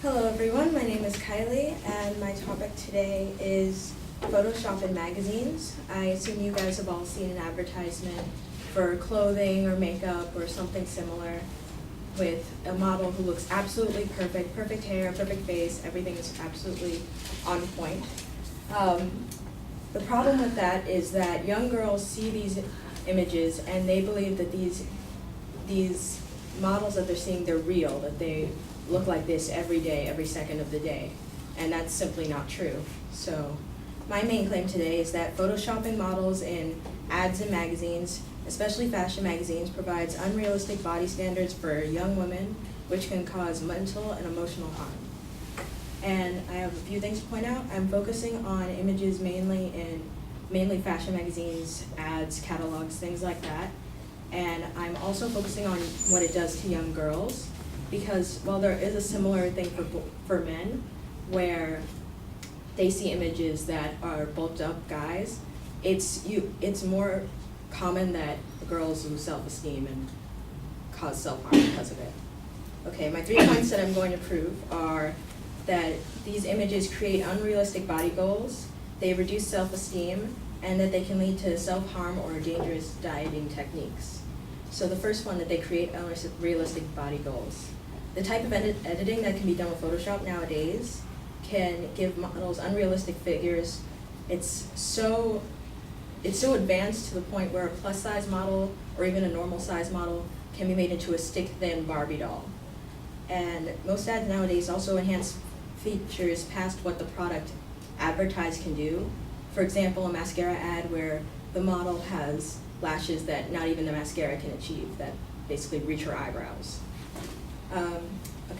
Hello everyone, my name is Kylie and my topic today is Photoshop in magazines. I assume you guys have all seen an advertisement for clothing or makeup or something similar with a model who looks absolutely perfect, perfect hair, perfect face, everything is absolutely on point. The problem with that is that young girls see these images and they believe that these models that they're seeing, they're real, that they look like this every day, every second of the day, and that's simply not true. So my main claim today is that photoshopping models in ads and magazines, especially fashion magazines, provides unrealistic body standards for young women, which can cause mental and emotional harm. And I have a few things to point out. I'm focusing on images mainly fashion magazines, ads, catalogs, things like that. And I'm also focusing on what it does to young girls, because while there is a similar thing for men, where they see images that are bulked up guys, it's more common that girls lose self-esteem and cause self-harm because of it. Okay, my 3 points that I'm going to prove are that these images create unrealistic body goals, they reduce self-esteem, and that they can lead to self-harm or dangerous dieting techniques. So the first one, that they create unrealistic body goals. The type of editing that can be done with Photoshop nowadays can give models unrealistic figures. It's so advanced to the point where a plus size model or even a normal size model can be made into a stick thin Barbie doll. And most ads nowadays also enhance features past what the product advertised can do. For example, a mascara ad where the model has lashes that not even the mascara can achieve, that basically reach her eyebrows.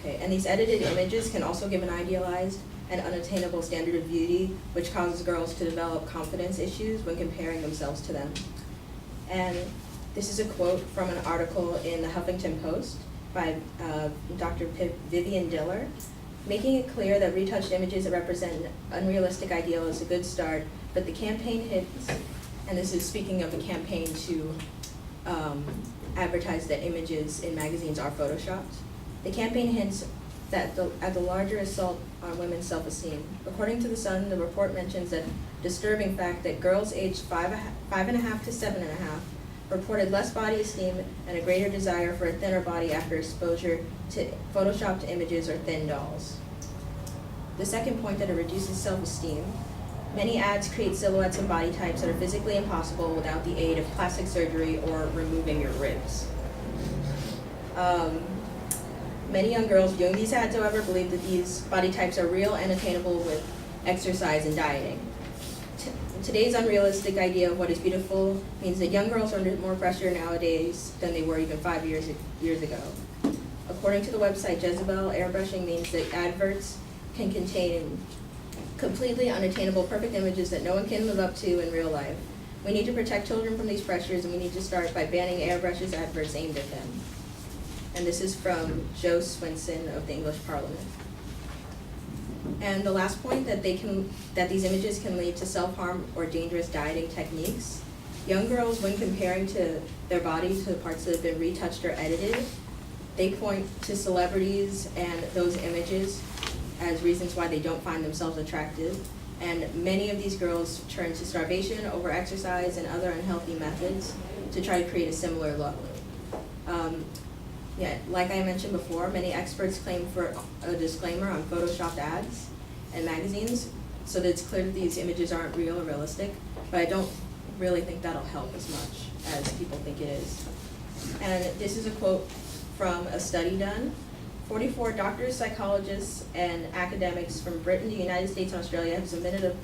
And these edited images can also give an idealized and unattainable standard of beauty, which causes girls to develop confidence issues when comparing themselves to them. And this is a quote from an article in the Huffington Post by Dr. Vivian Diller, making it clear that retouched images that represent an unrealistic ideal is a good start, but the campaign hits, and this is speaking of the campaign to advertise that images in magazines are photoshopped. The campaign hints at the larger assault on women's self-esteem. According to The Sun, the report mentions the disturbing fact that girls aged 5.5 to 7.5 reported less body esteem and a greater desire for a thinner body after exposure to photoshopped images or thin dolls. The second point, that it reduces self-esteem. Many ads create silhouettes and body types that are physically impossible without the aid of plastic surgery or removing your ribs. Many young girls viewing these ads, however, believe that these body types are real and attainable with exercise and dieting. Today's unrealistic idea of what is beautiful means that young girls are under more pressure nowadays than they were even 5 years ago. According to the website Jezebel, airbrushing means that adverts can contain completely unattainable perfect images that no one can live up to in real life. We need to protect children from these pressures, and we need to start by banning airbrushes adverts aimed at them. And this is from Joe Swinson of the English Parliament. And the last point, that these images can lead to self-harm or dangerous dieting techniques. Young girls, when comparing to their bodies to the parts that have been retouched or edited, they point to celebrities and those images as reasons why they don't find themselves attractive. And many of these girls turn to starvation, over-exercise, and other unhealthy methods to try to create a similar look. Like I mentioned before, many experts claim for a disclaimer on photoshopped ads and magazines, so that it's clear that these images aren't real or realistic, but I don't really think that'll help as much as people think it is. And this is a quote from a study done. 44 doctors, psychologists, and academics from Britain, the United States, and Australia have submitted a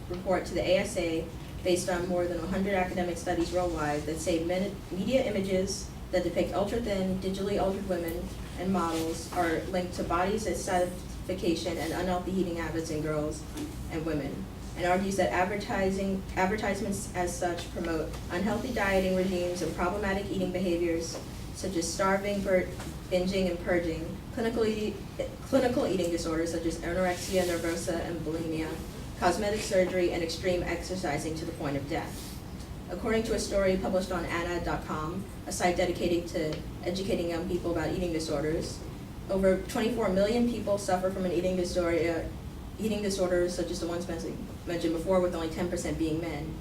report to the ASA based on more than 100 academic studies worldwide that say media images that depict ultra-thin, digitally altered women and models are linked to body satisfaction and unhealthy eating habits in girls and women, and argues that advertisements as such promote unhealthy dieting regimes and problematic eating behaviors such as starving, binging, and purging, clinical eating disorders such as anorexia nervosa and bulimia, cosmetic surgery, and extreme exercising to the point of death. According to a story published on ANA.com, a site dedicated to educating young people about eating disorders, over 24 million people suffer from an eating disorder such as the ones mentioned before, with only 10% being men.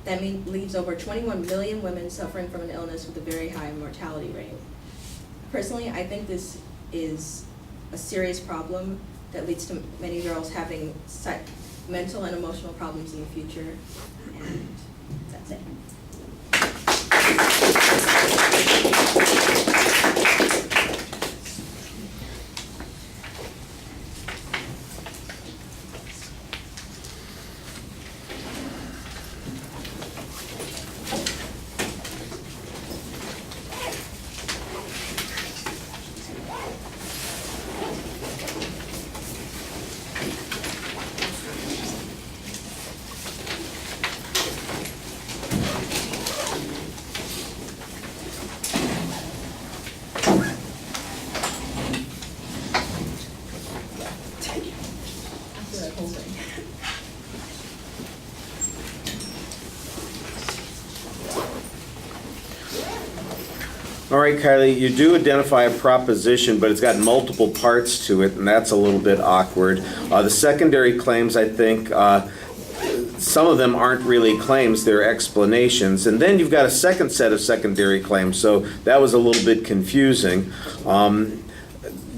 That leaves over 21 million women suffering from an illness with a very high mortality rate. Personally, I think this is a serious problem that leads to many girls having mental and emotional problems in the future, and that's it. All right, Kilee, you do identify a proposition, but it's got multiple parts to it, and that's a little bit awkward. The secondary claims, I think, some of them aren't really claims, they're explanations. And then you've got a second set of secondary claims, so that was a little bit confusing.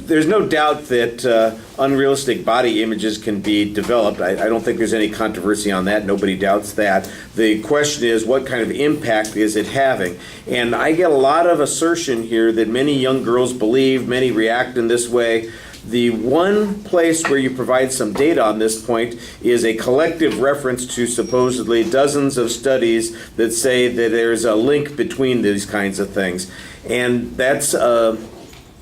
There's no doubt that unrealistic body images can be developed. I don't think there's any controversy on that. Nobody doubts that. The question is, what kind of impact is it having? And I get a lot of assertion here that many young girls believe, many react in this way. The one place where you provide some data on this point is a collective reference to supposedly dozens of studies that say that there's a link between these kinds of things. And that's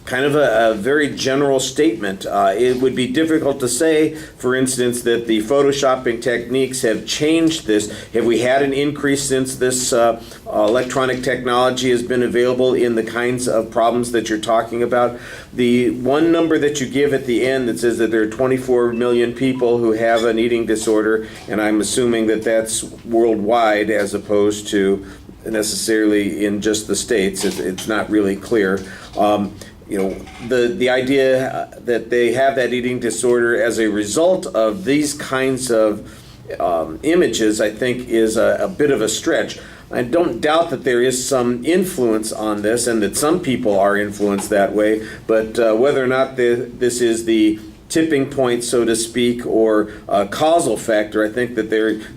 kind of a very general statement. It would be difficult to say, for instance, that the photoshopping techniques have changed this. Have we had an increase since this electronic technology has been available in the kinds of problems that you're talking about? The one number that you give at the end that says that there are 24 million people who have an eating disorder, and I'm assuming that that's worldwide as opposed to necessarily in just the States. It's not really clear. You know, the idea that they have that eating disorder as a result of these kinds of images, I think, is a bit of a stretch. I don't doubt that there is some influence on this and that some people are influenced that way, but whether or not this is the tipping point, so to speak, or a causal factor, I think that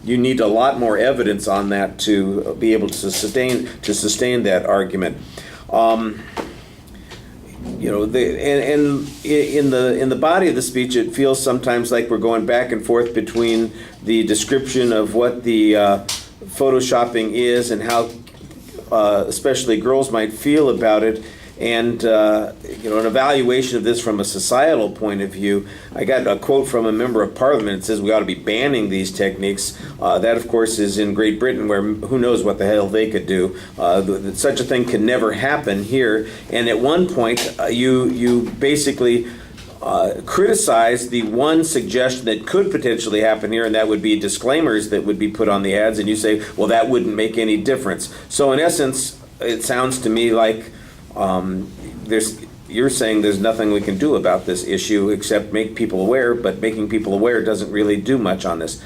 you need a lot more evidence on that to be able to sustain that argument. You know, in the body of the speech, it feels sometimes like we're going back and forth between the description of what the photoshopping is and how especially girls might feel about it, and you know, an evaluation of this from a societal point of view. I got a quote from a member of Parliament. It says we ought to be banning these techniques. That, of course, is in Great Britain, where who knows what the hell they could do. Such a thing can never happen here. And at one point, you basically criticize the one suggestion that could potentially happen here, and that would be disclaimers that would be put on the ads, and you say, well, that wouldn't make any difference. So in essence, it sounds to me like you're saying there's nothing we can do about this issue except make people aware, but making people aware doesn't really do much on this.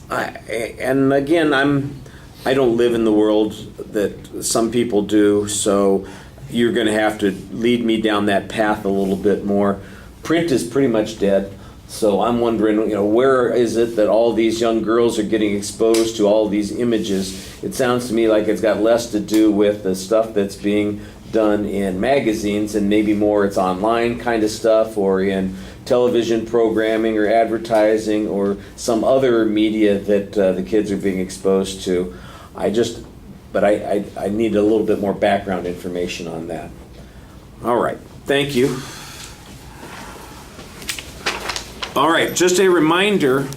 And again, I don't live in the world that some people do, so you're going to have to lead me down that path a little bit more. Print is pretty much dead, so I'm wondering, you know, where is it that all these young girls are getting exposed to all these images? It sounds to me like it's got less to do with the stuff that's being done in magazines, and maybe more it's online kind of stuff, or in television programming or advertising or some other media that the kids are being exposed to. But I need a little bit more background information on that. All right, thank you. All right, just a reminder